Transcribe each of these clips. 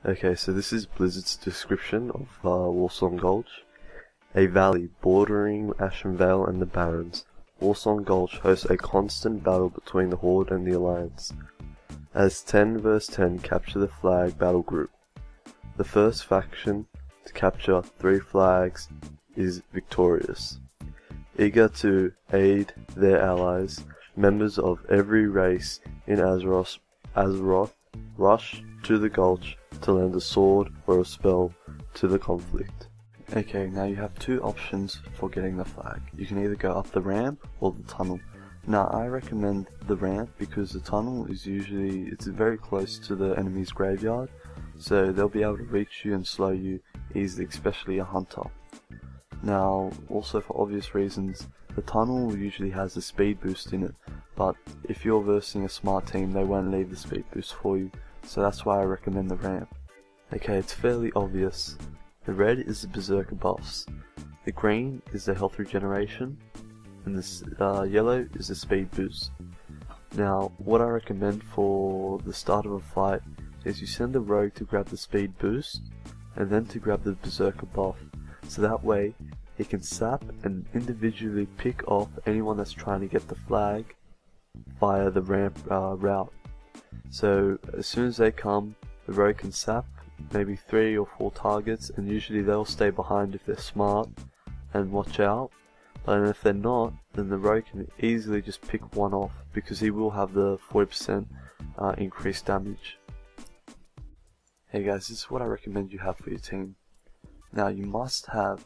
Okay, so this is Blizzard's description of Warsong Gulch. A valley bordering Ashen Vale and the Barrens, Warsong Gulch hosts a constant battle between the Horde and the Alliance. As 10 vs 10 capture the flag battle group. The first faction to capture 3 flags is victorious. Eager to aid their allies, members of every race in Azeroth rush to the Gulch to lend a sword or a spell to the conflict. Okay, now you have 2 options for getting the flag. You can either go up the ramp or the tunnel. Now I recommend the ramp because the tunnel is it's very close to the enemy's graveyard, so they'll be able to reach you and slow you easily, especially a hunter. Now also for obvious reasons, the tunnel usually has a speed boost in it, but if you're versing a smart team they won't leave the speed boost for you, so that's why I recommend the ramp. Okay, it's fairly obvious. The red is the berserker buffs, the green is the health regeneration, and the yellow is the speed boost. Now what I recommend for the start of a fight is you send the rogue to grab the speed boost and then to grab the berserker buff, so that way he can sap and individually pick off anyone that's trying to get the flag via the ramp route. So as soon as they come, the rogue can sap maybe 3 or 4 targets, and usually they'll stay behind if they're smart and watch out, but if they're not, then the rogue can easily just pick one off because he will have the 40% increased damage. Hey guys, this is what I recommend you have for your team. Now you must have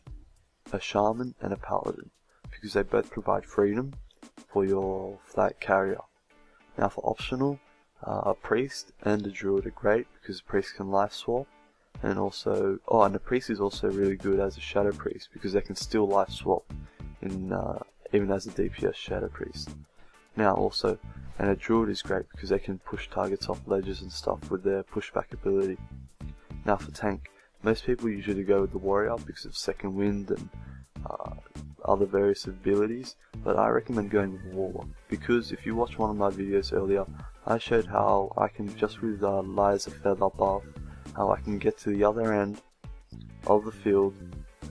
a shaman and a paladin because they both provide freedom for your flag carrier. Now for optional, a priest and a druid are great because the priest can life swap, and also and the priest is also really good as a shadow priest because they can still life swap in even as a DPS shadow priest. Now also, and a druid is great because they can push targets off ledges and stuff with their pushback ability. Now for tank, most people usually go with the warrior because of second wind and other various abilities, but I recommend going with warlock because if you watch one of my videos earlier, I showed how I can just with light as a feather buff, how I can get to the other end of the field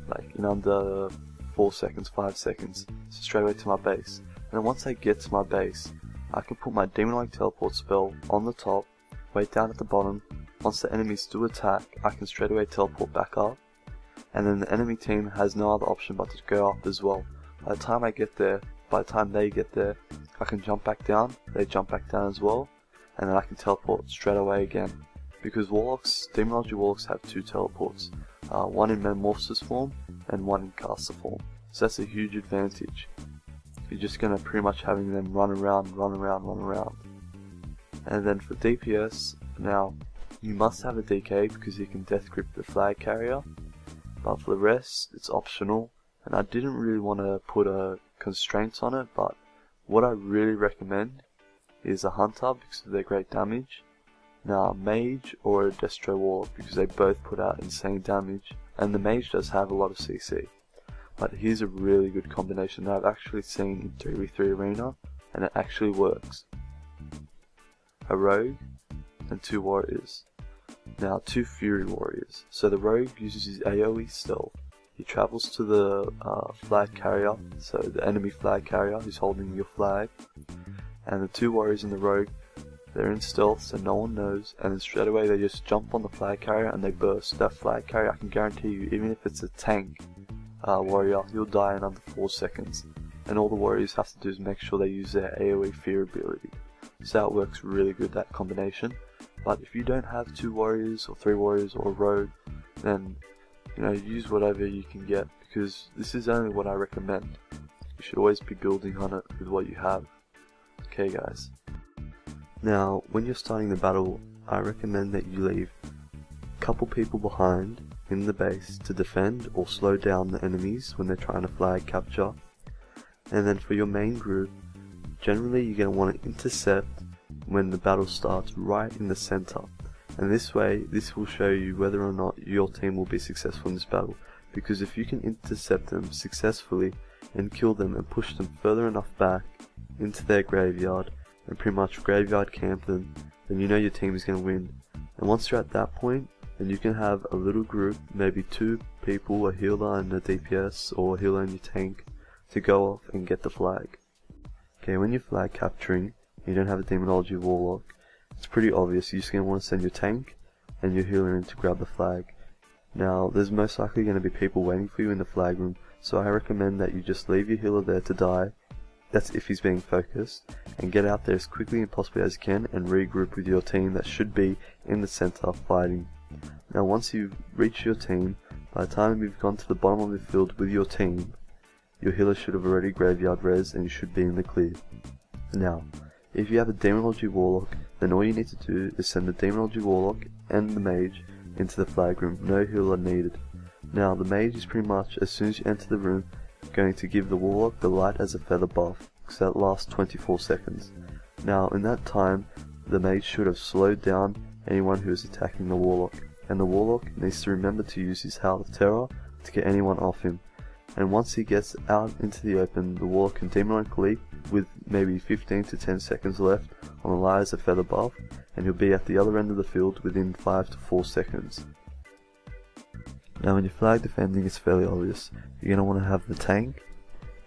like in under 4 seconds, 5 seconds, so straight away to my base. And then once I get to my base, I can put my demon-like teleport spell on the top, wait down at the bottom. Once the enemies do attack, I can straight away teleport back up, and then the enemy team has no other option but to go up as well. By the time they get there, I can jump back down, they jump back down as well, and then I can teleport straight away again. Because demonology warlocks have 2 teleports, one in metamorphosis form and one in caster form, so that's a huge advantage. You're just gonna pretty much having them run around. And then for DPS, now you must have a DK because you can death grip the flag carrier, but for the rest it's optional, and I didn't really want to put a constraint on it, but what I really recommend is a hunter because of their great damage, now a mage or a destro warlock because they both put out insane damage, and the mage does have a lot of CC. But here's a really good combination that I've actually seen in 3v3 arena, and it actually works. A rogue and 2 warriors. Now 2 fury warriors. So the rogue uses his AoE stealth. He travels to the flag carrier, so the enemy flag carrier who's holding your flag, and the 2 warriors and the rogue, they're in stealth so no one knows, and then straight away they just jump on the flag carrier and they burst. That flag carrier, I can guarantee you, even if it's a tank warrior, he'll die in under 4 seconds, and all the warriors have to do is make sure they use their AoE fear ability. So that works really good, that combination. But if you don't have 2 warriors or 3 warriors or a rogue, then use whatever you can get, because this is only what I recommend. You should always be building on it with what you have. Okay guys. Now when you're starting the battle, I recommend that you leave a couple people behind in the base to defend or slow down the enemies when they're trying to flag capture. And then for your main group, generally you're going to want to intercept when the battle starts right in the center, and this way this will show you whether or not your team will be successful in this battle, because if you can intercept them successfully and kill them and push them further enough back into their graveyard and pretty much graveyard camp them, then you know your team is going to win. And once you're at that point, and you can have a little group, maybe 2 people, a healer and a DPS, or a healer and your tank, to go off and get the flag. Okay, when you're flag capturing, you don't have a Demonology Warlock, it's pretty obvious. You're just going to want to send your tank and your healer in to grab the flag. Now, there's most likely going to be people waiting for you in the flag room, so I recommend that you just leave your healer there to die, that's if he's being focused, and get out there as quickly and possibly as you can and regroup with your team that should be in the center fighting. Now, once you've reached your team, by the time you've gone to the bottom of the field with your team, your healer should have already graveyard res and you should be in the clear. Now, if you have a Demonology Warlock, then all you need to do is send the Demonology Warlock and the Mage into the flag room, no healer needed. Now, the Mage is pretty much, as soon as you enter the room, going to give the Warlock the light as a feather buff, because that lasts 24 seconds. Now, in that time, the Mage should have slowed down anyone who is attacking the Warlock, and the Warlock needs to remember to use his Howl of Terror to get anyone off him. And once he gets out into the open, the Warlock can Demonic Leap with maybe 15 to 10 seconds left on the light as a feather buff, and he'll be at the other end of the field within 5 to 4 seconds. Now, when you're flag defending, it's fairly obvious. You're going to want to have the tank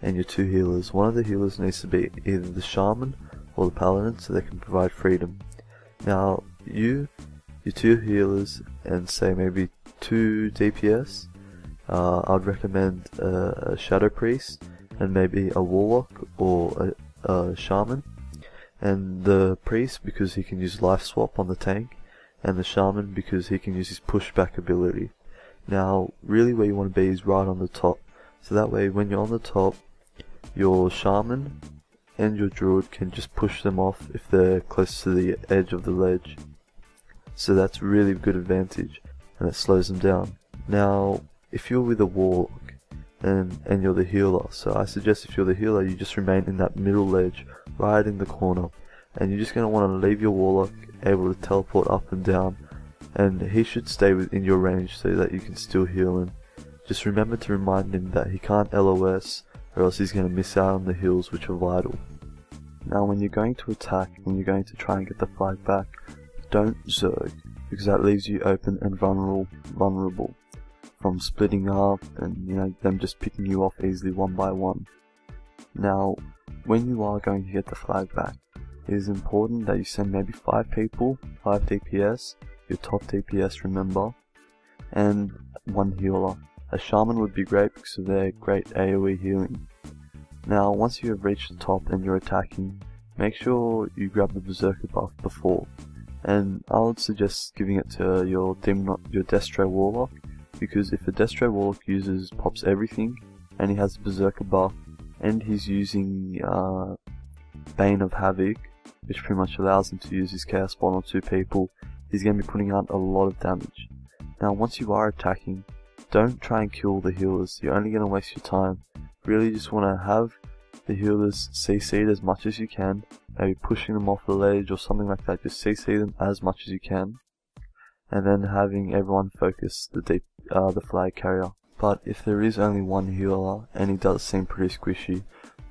and your 2 healers. One of the healers needs to be either the shaman or the paladin, so they can provide freedom. Now, your 2 healers and say maybe 2 DPS, I'd recommend a Shadow Priest and maybe a Warlock or a Shaman. And the Priest because he can use Life Swap on the tank, and the Shaman because he can use his pushback ability. Now, really where you want to be is right on the top, so that way when you're on the top, your Shaman and your Druid can just push them off if they're close to the edge of the ledge. So that's really a good advantage, and it slows them down. Now, if you're with a Warlock and you're the healer, so I suggest if you're the healer, you just remain in that middle ledge, right in the corner, and you're just going to want to leave your Warlock able to teleport up and down, and he should stay within your range so that you can still heal him. Just remember to remind him that he can't LOS, or else he's going to miss out on the heals which are vital. Now, when you're going to attack and you're going to try and get the flag back, don't Zerg, because that leaves you open and vulnerable from splitting up and them just picking you off easily one by one. Now, when you are going to get the flag back, it is important that you send maybe 5 people, 5 DPS, your top DPS remember, and 1 healer. A shaman would be great because of their great AoE healing. Now, once you have reached the top and you're attacking, make sure you grab the Berserker buff before, and I would suggest giving it to your Destro Warlock, because if a Destro Warlock pops everything, and he has the Berserker buff, and he's using Bane of Havoc, which pretty much allows him to use his Chaos Bond on 2 people, he's going to be putting out a lot of damage. Now, once you are attacking, don't try and kill the healers, you're only going to waste your time. Really just want to have the healers CC'd as much as you can, maybe pushing them off the ledge or something like that, just CC them as much as you can, and then having everyone focus the flag carrier. But if there is only 1 healer and he does seem pretty squishy,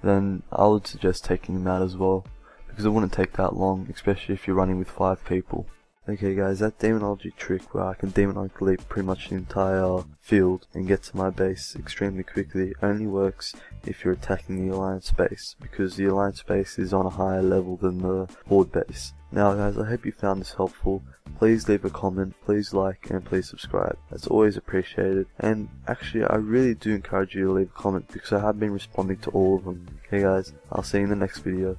then I would suggest taking him out as well, because it wouldn't take that long, especially if you're running with 5 people. Okay guys, that demonology trick where I can demonic leap pretty much the entire field and get to my base extremely quickly only works if you're attacking the alliance base, because the alliance base is on a higher level than the horde base. Now guys, I hope you found this helpful. Please leave a comment, please like, and please subscribe. That's always appreciated. And actually, I really do encourage you to leave a comment because I have been responding to all of them. Okay guys, I'll see you in the next video.